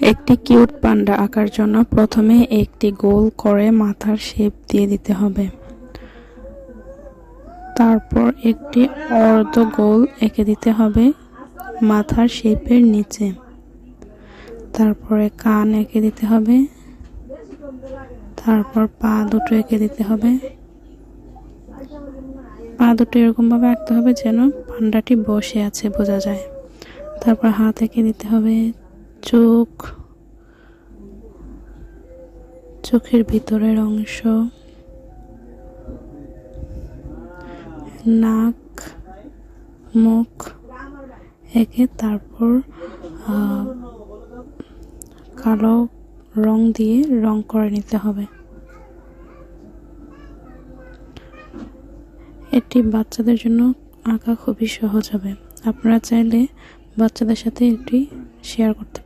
একটি কিউট পান্ডা আঁকার জন্য প্রথমে একটি গোল করে মাথার শেপ দিয়ে দিতে হবে। তারপর একটি অর্ধ গোল এঁকে দিতে হবে মাথার শেপের নিচে। তারপরে কান এঁকে দিতে হবে। তারপর পা দুটো এঁকে দিতে হবে। পা দুটো এরকম ভাবে আঁকতে হবে যেন পান্ডাটি বসে আছে বোঝা যায়। তারপর হাত এঁকে দিতে হবে, চোখ, চোখের ভিতরের অংশ, নাক, মুখ এঁকে তারপর কালো রং দিয়ে রং করে নিতে হবে। এটি বাচ্চাদের জন্য আঁকা খুবই সহজ হবে। আপনারা চাইলে বাচ্চাদের সাথে এটি শেয়ার করতে পারেন।